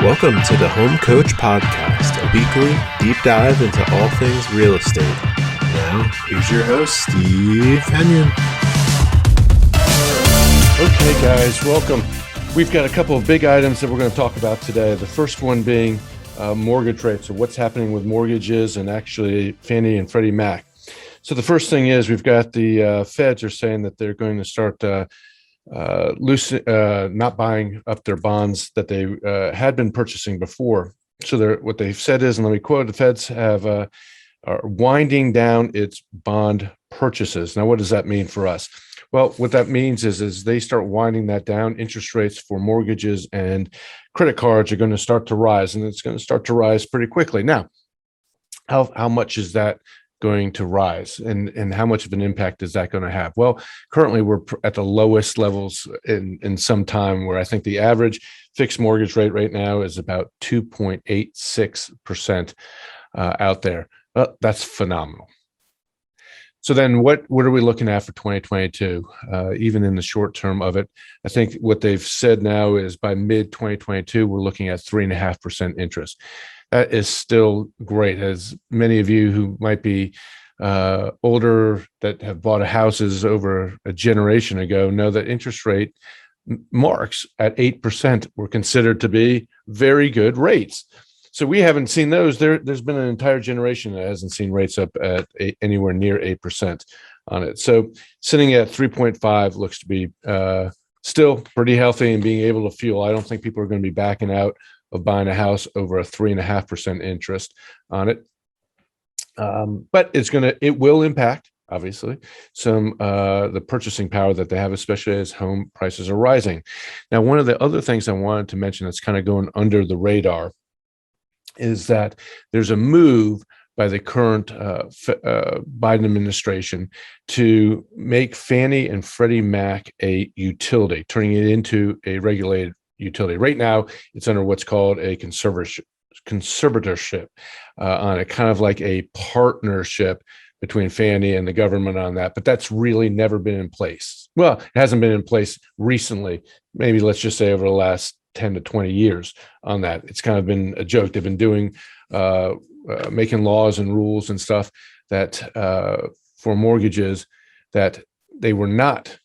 Welcome to the Home Coach Podcast, a weekly deep dive into all things real estate. Now, here's your host, Steve Henyon. Okay, guys, welcome. We've got a couple of big items that we're going to talk about today. The first one being mortgage rates, so what's happening with mortgages and actually Fannie and Freddie Mac. So the first thing is we've got the feds are saying that they're going to start not buying up their bonds that they had been purchasing before. So what they've said is, and let me quote, the feds are winding down its bond purchases. Now, what does that mean for us? Well, what that means is they start winding that down. Interest rates for mortgages and credit cards are going to start to rise, and it's going to start to rise pretty quickly. Now, how much is that going to rise, and how much of an impact is that going to have? Well, currently we're at the lowest levels in some time, where I think the average fixed mortgage rate right now is about 2.86% out there. That's phenomenal. So then what are we looking at for 2022? Even in the short term of it, I think what they've said now is by mid 2022, we're looking at 3.5% interest. That is still great. As many of you who might be older that have bought houses over a generation ago know that interest rate marks at 8% were considered to be very good rates. So we haven't seen those. There's been an entire generation that hasn't seen rates up at anywhere near 8% on it. So sitting at 3.5 looks to be still pretty healthy and being able to fuel. I don't think people are going to be backing out of buying a house over a 3.5% interest on it. But it will impact, obviously, some the purchasing power that they have, especially as home prices are rising. Now, one of the other things I wanted to mention that's kind of going under the radar is that there's a move by the current Biden administration to make Fannie and Freddie Mac a utility, turning it into a regulated utility. Right now, it's under what's called a conservatorship on it, kind of like a partnership between Fannie and the government on that. But that's really never been in place. Well, it hasn't been in place recently. Maybe let's just say over the last 10 to 20 years on that. It's kind of been a joke. They've been doing, making laws and rules and stuff that for mortgages that they were not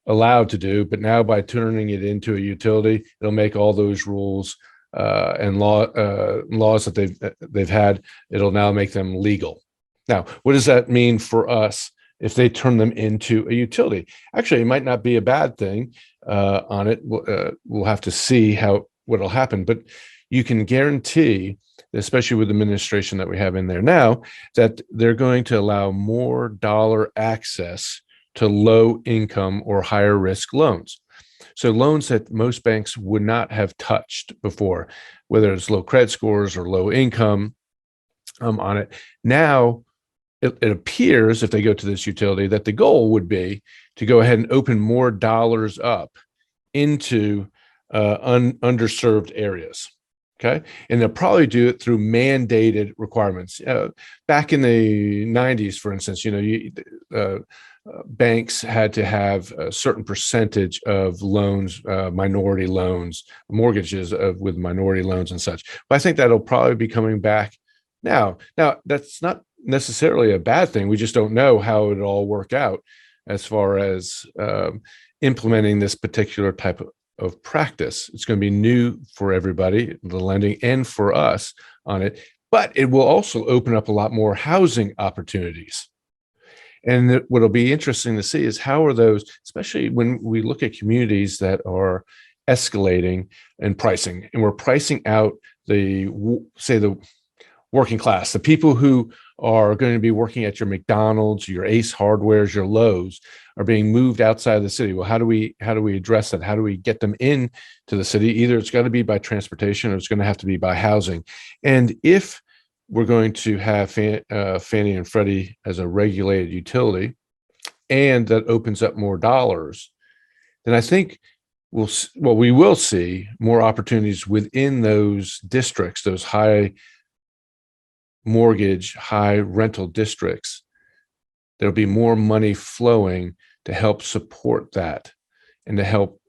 allowed to do, but now by turning it into a utility, it'll make all those rules and laws that they've had, it'll now make them legal. Now, what does that mean for us if they turn them into a utility? Actually, it might not be a bad thing on it. We'll have to see what'll happen, but you can guarantee, especially with the administration that we have in there now, that they're going to allow more dollar access to low income or higher risk loans. So loans that most banks would not have touched before, whether it's low credit scores or low income on it. Now, it appears if they go to this utility that the goal would be to go ahead and open more dollars up into underserved areas. Okay. And they'll probably do it through mandated requirements. Back in the 90s, for instance, banks had to have a certain percentage of loans, minority loans, mortgages with minority loans and such. But I think that'll probably be coming back now. Now, that's not necessarily a bad thing. We just don't know how it'll all work out as far as implementing this particular type of practice. It's going to be new for everybody, the lending, and for us on it. But it will also open up a lot more housing opportunities. And what'll be interesting to see is how are those, especially when we look at communities that are escalating in pricing, and we're pricing out the working class, the people who are going to be working at your McDonald's, your Ace Hardwares, your Lowe's, are being moved outside of the city. Well, how do we address that? How do we get them in to the city? Either it's got to be by transportation or it's going to have to be by housing. And if we're going to have Fannie and Freddie as a regulated utility, and that opens up more dollars, then I think we will see more opportunities within those districts, those high mortgage, high rental districts. There'll be more money flowing to help support that and to help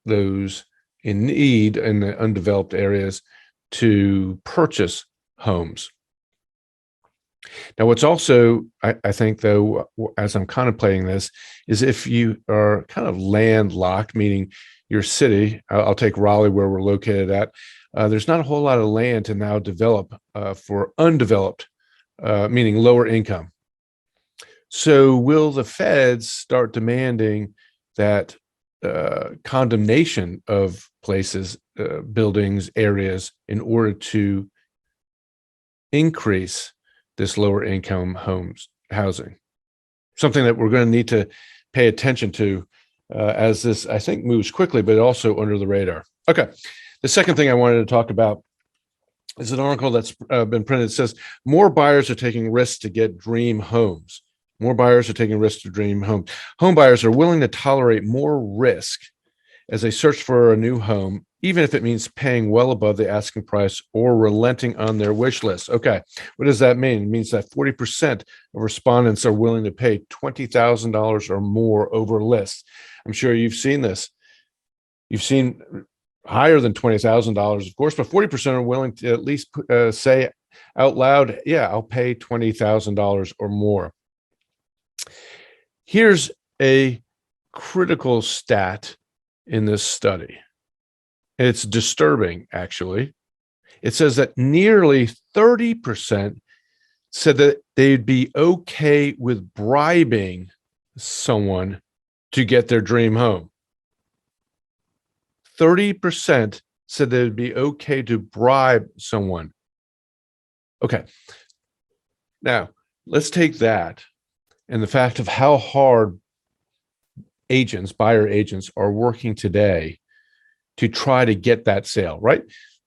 those in need in the undeveloped areas to purchase homes. Now, what's also, I think, though, as I'm contemplating this, is if you are kind of landlocked, meaning your city, I'll take Raleigh where we're located at, there's not a whole lot of land to now develop for undeveloped, meaning lower income. So will the feds start demanding that condemnation of places, buildings, areas in order to increase this lower income housing? Something that we're going to need to pay attention to as this, I think, moves quickly, but also under the radar. Okay. The second thing I wanted to talk about is an article that's been printed. It says more buyers are taking risks to get dream homes. More buyers are taking risks to dream homes. Home buyers are willing to tolerate more risk as they search for a new home, even if it means paying well above the asking price or relenting on their wish list. Okay, what does that mean? It means that 40% of respondents are willing to pay $20,000 or more over list. I'm sure you've seen this. You've seen higher than $20,000, of course, but 40% are willing to at least say out loud, yeah, I'll pay $20,000 or more. Here's a critical stat in this study. It's disturbing, actually. It says that nearly 30% said that they'd be okay with bribing someone to get their dream home. 30% said they'd be okay to bribe someone. Okay. Now, let's take that and the fact of how hard buyer agents are working today to try to get that sale, right?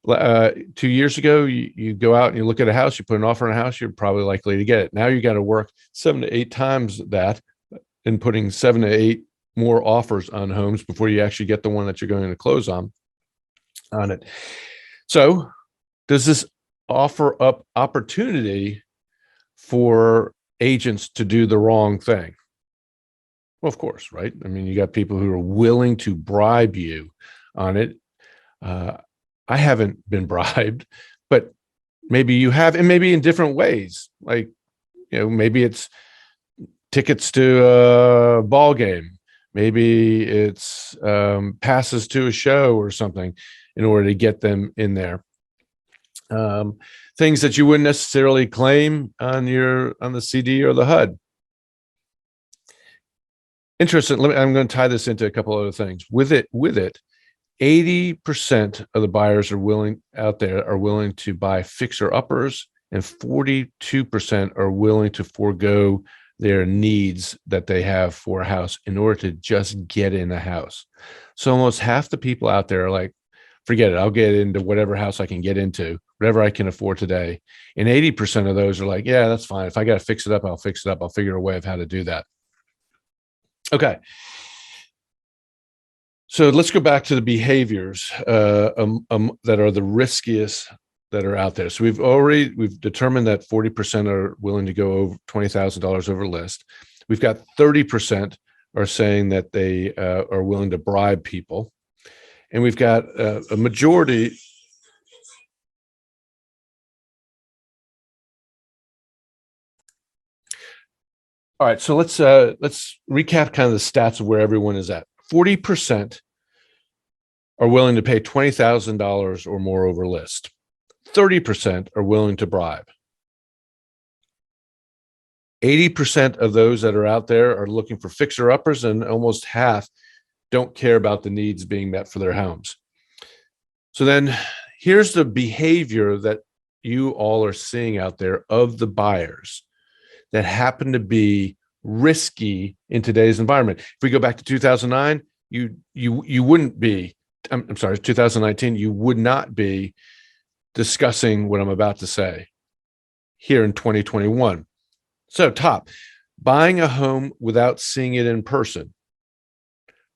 2 years ago, you go out and you look at a house, you put an offer on a house, you're probably likely to get it. Now you got to work 7 to 8 times that and putting 7 to 8 more offers on homes before you actually get the one that you're going to close on it. So does this offer up opportunity for agents to do the wrong thing? Well, of course, right? I mean, you got people who are willing to bribe you on it. I haven't been bribed, but maybe you have, and maybe in different ways. Like, maybe it's tickets to a ball game. Maybe it's passes to a show or something in order to get them in there. Things that you wouldn't necessarily claim on the CD or the HUD. Interesting. I'm going to tie this into a couple other things. With it, 80% of the buyers are willing to buy fixer-uppers, and 42% are willing to forego their needs that they have for a house in order to just get in a house. So almost half the people out there are like, forget it, I'll get into whatever house I can get into, whatever I can afford today. And 80% of those are like, yeah, that's fine. If I got to fix it up, I'll fix it up. I'll figure a way of how to do that. Okay. So let's go back to the behaviors that are the riskiest that are out there. So we've determined that 40% are willing to go over $20,000 over list. We've got 30% are saying that they are willing to bribe people. And we've got a majority. All right, so let's recap kind of the stats of where everyone is at. 40% are willing to pay $20,000 or more over list. 30% are willing to bribe. 80% of those that are out there are looking for fixer-uppers, and almost half don't care about the needs being met for their homes. So then here's the behavior that you all are seeing out there of the buyers that happen to be risky in today's environment. If we go back to 2009, you wouldn't be, I'm sorry, 2019, you would not be discussing what I'm about to say here in 2021. So top, buying a home without seeing it in person,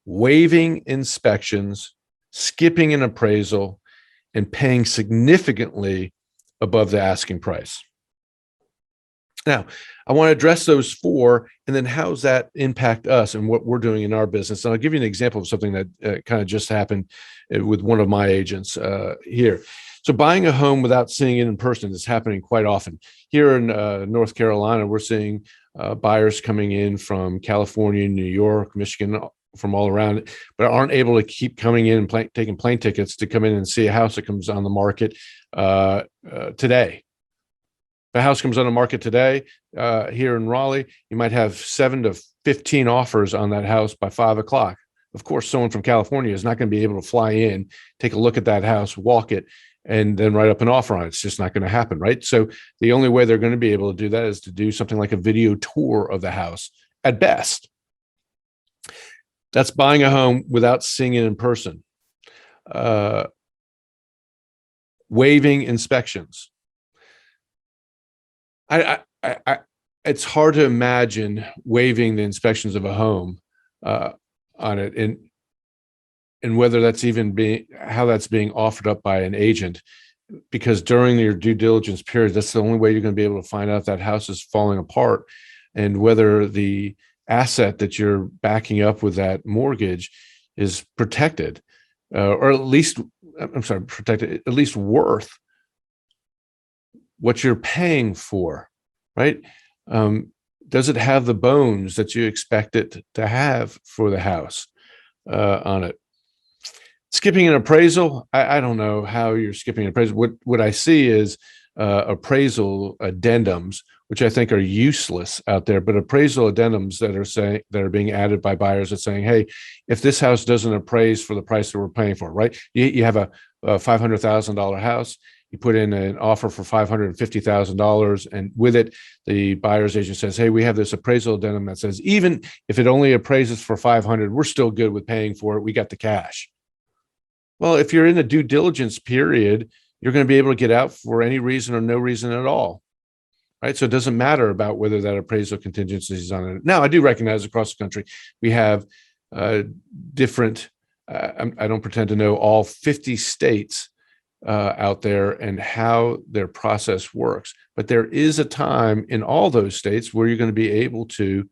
waiving inspections, skipping an appraisal, and paying significantly above the asking price. Now, I want to address those four, and then how does that impact us and what we're doing in our business? And I'll give you an example of something that kind of just happened with one of my agents here. So buying a home without seeing it in person is happening quite often. Here in North Carolina, we're seeing buyers coming in from California, New York, Michigan, from all around, but aren't able to keep coming in and taking plane tickets to come in and see a house that comes on the market today. If a house comes on the market today here in Raleigh, you might have 7 to 15 offers on that house by 5 o'clock. Of course, someone from California is not going to be able to fly in, take a look at that house, walk it, and then write up an offer on it. It's just not going to happen, right? So the only way they're going to be able to do that is to do something like a video tour of the house at best. That's buying a home without seeing it in person. Waiving inspections. It's hard to imagine waiving the inspections of a home on it, and whether that's even how that's being offered up by an agent, because during your due diligence period, that's the only way you're going to be able to find out if that house is falling apart and whether the asset that you're backing up with that mortgage is protected, or at least, protected, at least worth what you're paying for, right? Does it have the bones that you expect it to have for the house on it? Skipping an appraisal, I don't know how you're skipping an appraisal. What I see is appraisal addendums, which I think are useless out there, but appraisal addendums that are being added by buyers that saying, hey, if this house doesn't appraise for the price that we're paying for, right? You have a $500,000 house. You put in an offer for $550,000, and with it, the buyer's agent says, hey, we have this appraisal addendum that says, even if it only appraises for 500, we're still good with paying for it. We got the cash. Well, if you're in the due diligence period, you're going to be able to get out for any reason or no reason at all, right? So it doesn't matter about whether that appraisal contingency is on it. Now, I do recognize across the country, we have different, I don't pretend to know all 50 states out there and how their process works. But there is a time in all those states where you're going to be able to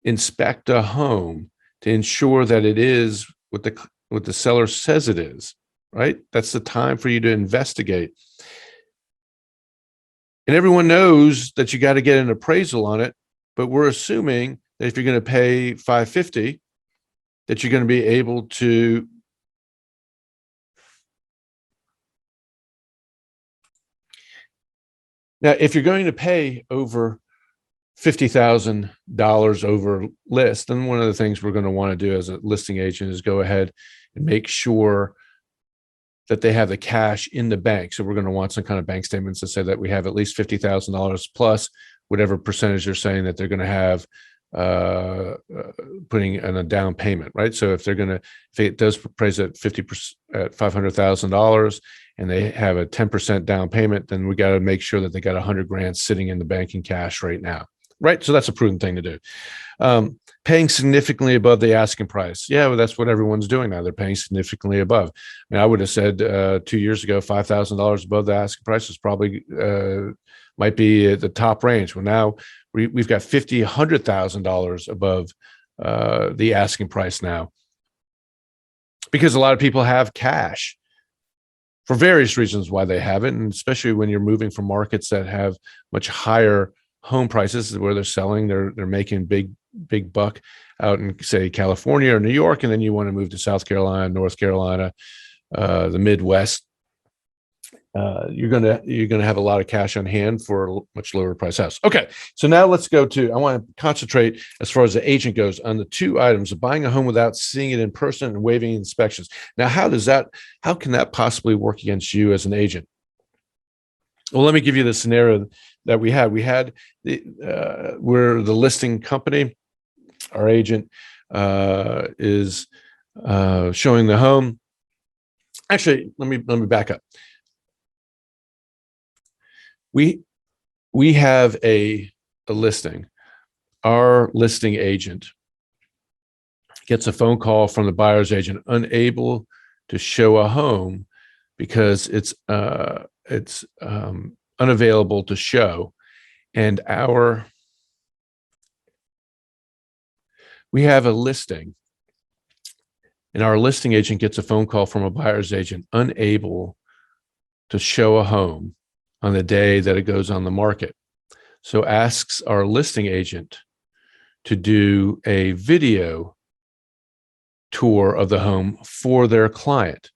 inspect a home to ensure that it is what the seller says it is, right? That's the time for you to investigate. And everyone knows that you got to get an appraisal on it, but we're assuming that if you're going to pay $550, that you're going to be able to now, if you're going to pay over $50,000 over list, then one of the things we're going to want to do as a listing agent is go ahead and make sure that they have the cash in the bank. So we're going to want some kind of bank statements to say that we have at least $50,000 plus whatever percentage they're saying that they're going to have putting in a down payment, right? So if it does appraise at 50% at $500,000 and they have a 10% down payment, then we got to make sure that they got $100,000 sitting in the bank in cash right now, right? So that's a prudent thing to do. Paying significantly above the asking price. Yeah, well, that's what everyone's doing now. They're paying significantly above. I mean, I would have said 2 years ago, $5,000 above the asking price is probably might be at the top range. Well, now we've got $50,000, $100,000 above the asking price now, because a lot of people have cash for various reasons why they have it, and especially when you're moving from markets that have much higher home prices where they're selling, they're making big buck out in, say, California or New York, and then you want to move to South Carolina, North Carolina, the Midwest. You're gonna have a lot of cash on hand for a much lower price house. Okay, so now let's go to, I want to concentrate as far as the agent goes on the two items of buying a home without seeing it in person and waiving inspections. Now, how can that possibly work against you as an agent? Well, let me give you the scenario that we had. We're the listing company. Our agent is showing the home. Actually, let me back up. We have a listing. Our listing agent gets a phone call from the buyer's agent, unable to show a home because it's unavailable to show. And we have a listing, and our listing agent gets a phone call from a buyer's agent unable to show a home on the day that it goes on the market. So asks our listing agent to do a video tour of the home for their client,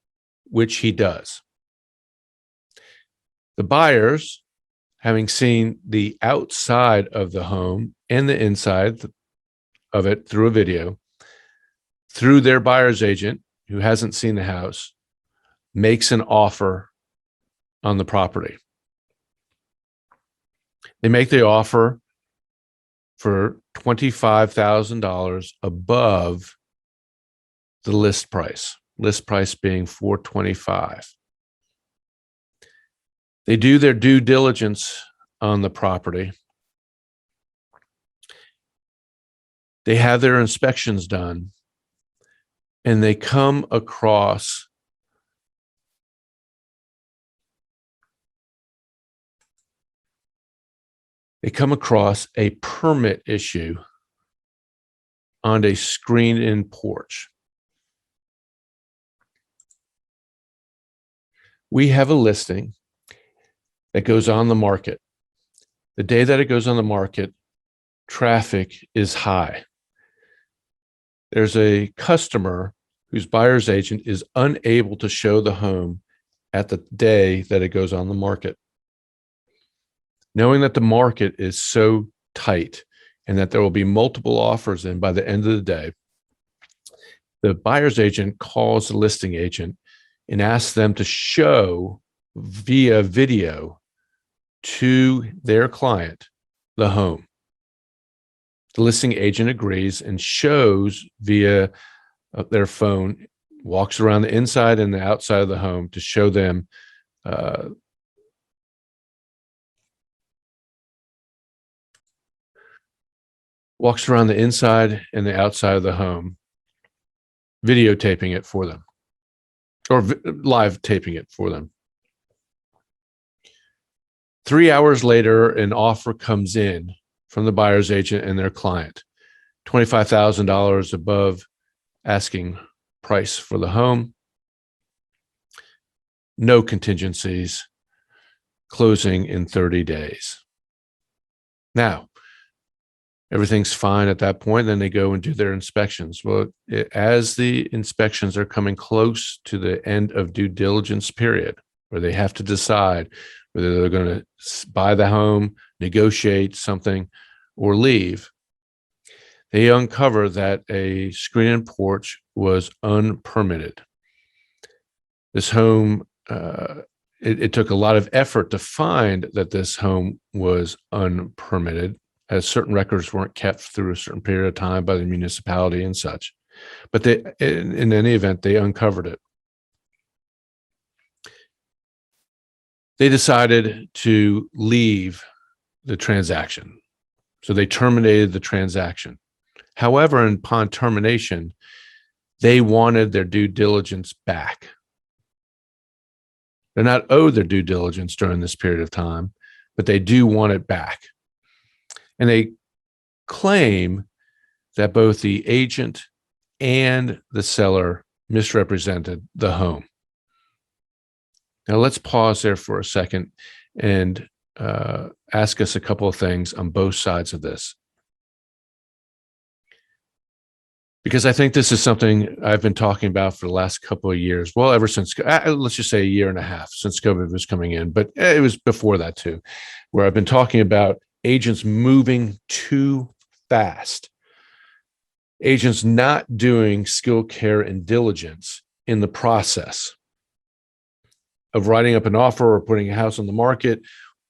which he does. The buyers, having seen the outside of the home and the inside of it through a video, through their buyer's agent, who hasn't seen the house, makes an offer on the property. They make the offer for $25,000 above the list price being $425,000. They do their due diligence on the property. They have their inspections done, and they come across a permit issue on a screened-in porch. We have a listing that goes on the market. The day that it goes on the market, traffic is high. There's a customer whose buyer's agent is unable to show the home at the day that it goes on the market. Knowing that the market is so tight and that there will be multiple offers in by the end of the day, the buyer's agent calls the listing agent and asks them to show via video to their client the home. The listing agent agrees and shows via their phone, walks around the inside and the outside of the home to show them walks around the inside and the outside of the home, videotaping it for them, or live taping it for them. 3 hours later, an offer comes in from the buyer's agent and their client, $25,000 above asking price for the home, no contingencies, closing in 30 days. Now, everything's fine at that point. Then they go and do their inspections. Well, as the inspections are coming close to the end of due diligence period, where they have to decide whether they're going to buy the home, negotiate something, or leave, they uncover that a screen-in porch was unpermitted. This home, it took a lot of effort to find that this home was unpermitted, as certain records weren't kept through a certain period of time by the municipality and such. But they, in any event, they uncovered it. They decided to leave the transaction. So they terminated the transaction. However, upon termination, they wanted their due diligence back. They're not owed their due diligence during this period of time, but they do want it back. And they claim that both the agent and the seller misrepresented the home. Now, let's pause there for a second and ask us a couple of things on both sides of this. Because I think this is something I've been talking about for the last couple of years. Well, ever since, let's just say a year and a half since COVID was coming in, but it was before that too, where I've been talking about agents moving too fast, agents not doing skill, care, and diligence in the process of writing up an offer or putting a house on the market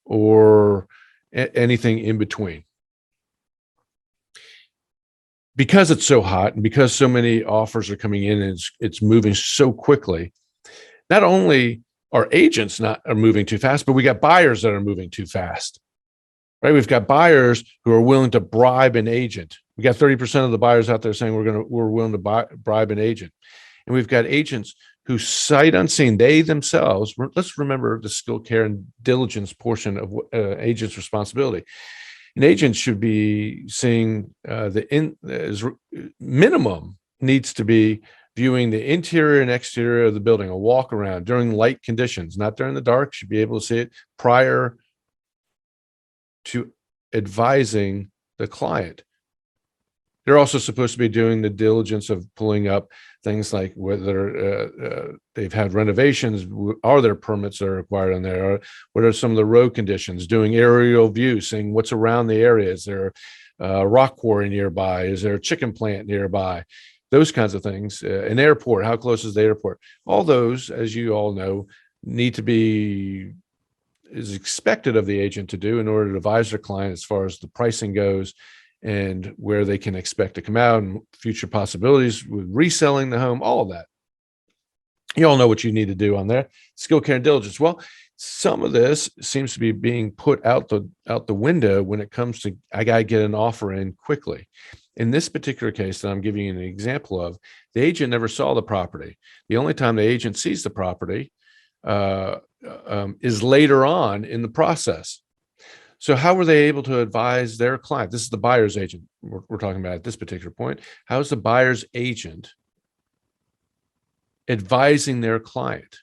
or anything in between. Because it's so hot and because so many offers are coming in and it's moving so quickly, not only are agents are moving too fast, but we got buyers that are moving too fast. Right? We've got buyers who are willing to bribe an agent. We got 30% of the buyers out there saying we're willing to bribe an agent. And we've got agents who sight unseen, they themselves, let's remember the skill, care, and diligence portion of agents' responsibility. An agent should be seeing minimum needs to be viewing the interior and exterior of the building, a walk around during light conditions, not during the dark. Should be able to see it prior to advising the client. They're also supposed to be doing the diligence of pulling up things like whether they've had renovations, are there permits that are required on there, or what are some of the road conditions, doing aerial view, seeing what's around the area. Is there a rock quarry nearby? Is there a chicken plant nearby? Those kinds of things. An airport, how close is the airport? All those, as you all know, need to be is expected of the agent to do in order to advise their client as far as the pricing goes and where they can expect to come out and future possibilities with reselling the home, all of that. You all know what you need to do on there. Skill, care, and diligence. Well, some of this seems to be being put out the window when it comes to, I got to get an offer in quickly. In this particular case that I'm giving you an example of, the agent never saw the property. The only time the agent sees the property is later on in the process. So how were they able to advise their client? This is the buyer's agent we're talking about at this particular point. How is the buyer's agent advising their client?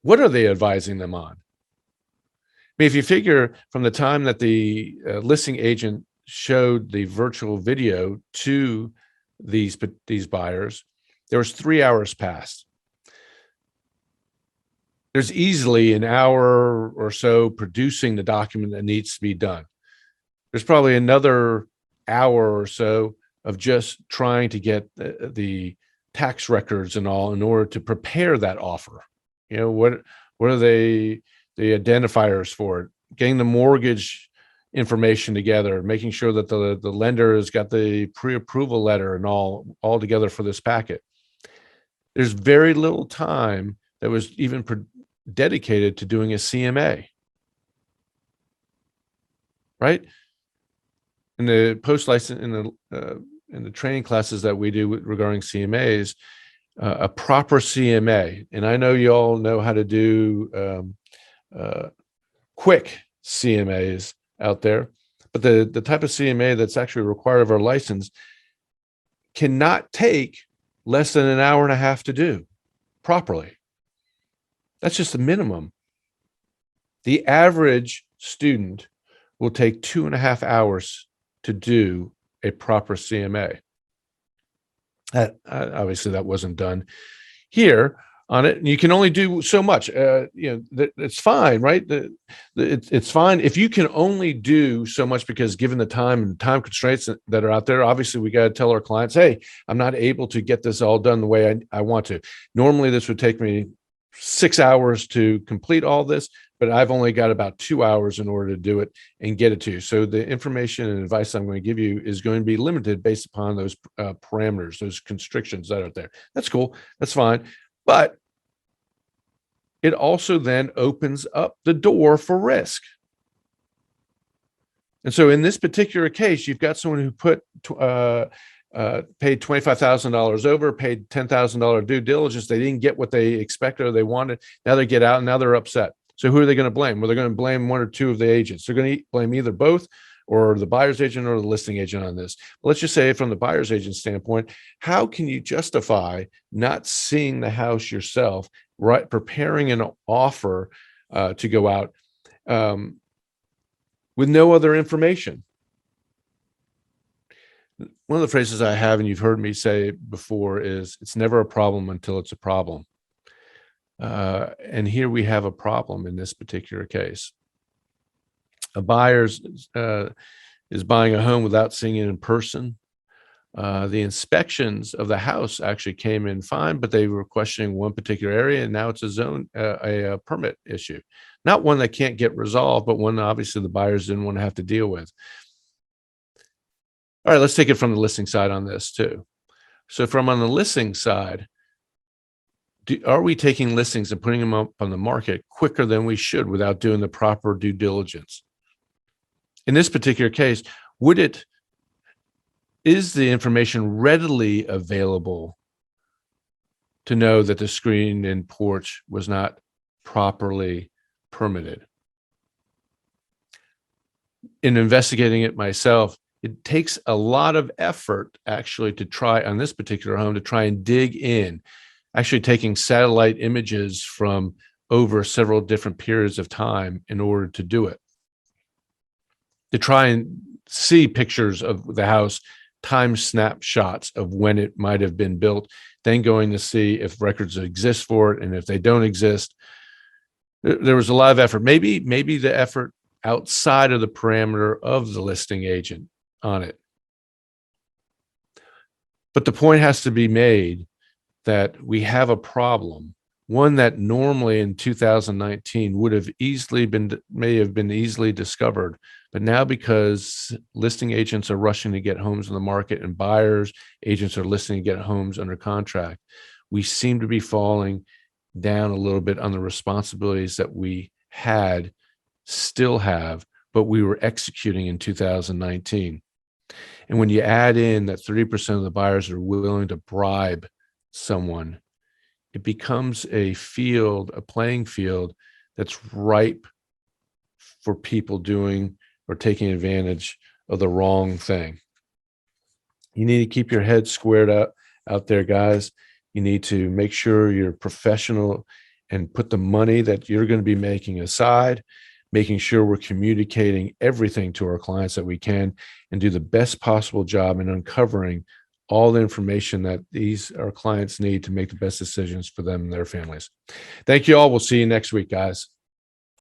What are they advising them on? I mean, if you figure from the time that the listing agent showed the virtual video to these buyers, there was 3 hours passed. There's easily an hour or so producing the document that needs to be done. There's probably another hour or so of just trying to get the tax records and all in order to prepare that offer. You know, what are the identifiers for it? Getting the mortgage information together, making sure that the lender has got the pre-approval letter and all together for this packet. There's very little time that was even dedicated to doing a CMA, right? In the post-license, in the training classes that we do regarding CMAs, a proper CMA, and I know you all know how to do quick CMAs out there, but the type of CMA that's actually required of our license cannot take less than an hour and a half to do properly. That's just the minimum. The average student will take 2.5 hours to do a proper CMA. Obviously, that wasn't done here on it. And you can only do so much. It's fine, right? It's fine if you can only do so much, because given the time and time constraints that are out there, obviously we got to tell our clients, hey, I'm not able to get this all done the way I want to. Normally, this would take me 6 hours to complete all this, but I've only got about 2 hours in order to do it and get it to you. So the information and advice I'm going to give you is going to be limited based upon those parameters, those constrictions that are there. That's cool. That's fine. But it also then opens up the door for risk. And so in this particular case, you've got someone who paid $25,000 over, paid $10,000 due diligence. They didn't get what they expected or they wanted. Now they get out and now they're upset. So who are they going to blame? Well, they're going to blame one or two of the agents. They're going to blame either both or the buyer's agent or the listing agent on this. But let's just say from the buyer's agent standpoint, how can you justify not seeing the house yourself, right? Preparing an offer to go out with no other information? One of the phrases I have, and you've heard me say before, is it's never a problem until it's a problem. And here we have a problem in this particular case. A buyer is buying a home without seeing it in person. The inspections of the house actually came in fine, but they were questioning one particular area, and now it's a permit issue. Not one that can't get resolved, but one obviously the buyers didn't want to have to deal with. All right, let's take it from the listing side on this too. So from on the listing side, are we taking listings and putting them up on the market quicker than we should without doing the proper due diligence? In this particular case, is the information readily available to know that the screen and porch was not properly permitted? in investigating it myself, it takes a lot of effort actually to try on this particular home to try and dig in, actually taking satellite images from over several different periods of time in order to do it, to try and see pictures of the house, time snapshots of when it might have been built, then going to see if records exist for it. And if they don't exist, there was a lot of effort, maybe the effort outside of the parameter of the listing agent on it. But the point has to be made that we have a problem, one that normally in 2019 may have been easily discovered. But now, because listing agents are rushing to get homes on the market and buyers agents are listing to get homes under contract, we seem to be falling down a little bit on the responsibilities that we still have, but we were executing in 2019. And when you add in that 30% of the buyers are willing to bribe someone, it becomes a playing field that's ripe for people doing or taking advantage of the wrong thing. You need to keep your head squared up out there, guys. You need to make sure you're professional and put the money that you're going to be making aside, making sure we're communicating everything to our clients that we can, and do the best possible job in uncovering all the information that our clients need to make the best decisions for them and their families. Thank you all. We'll see you next week, guys.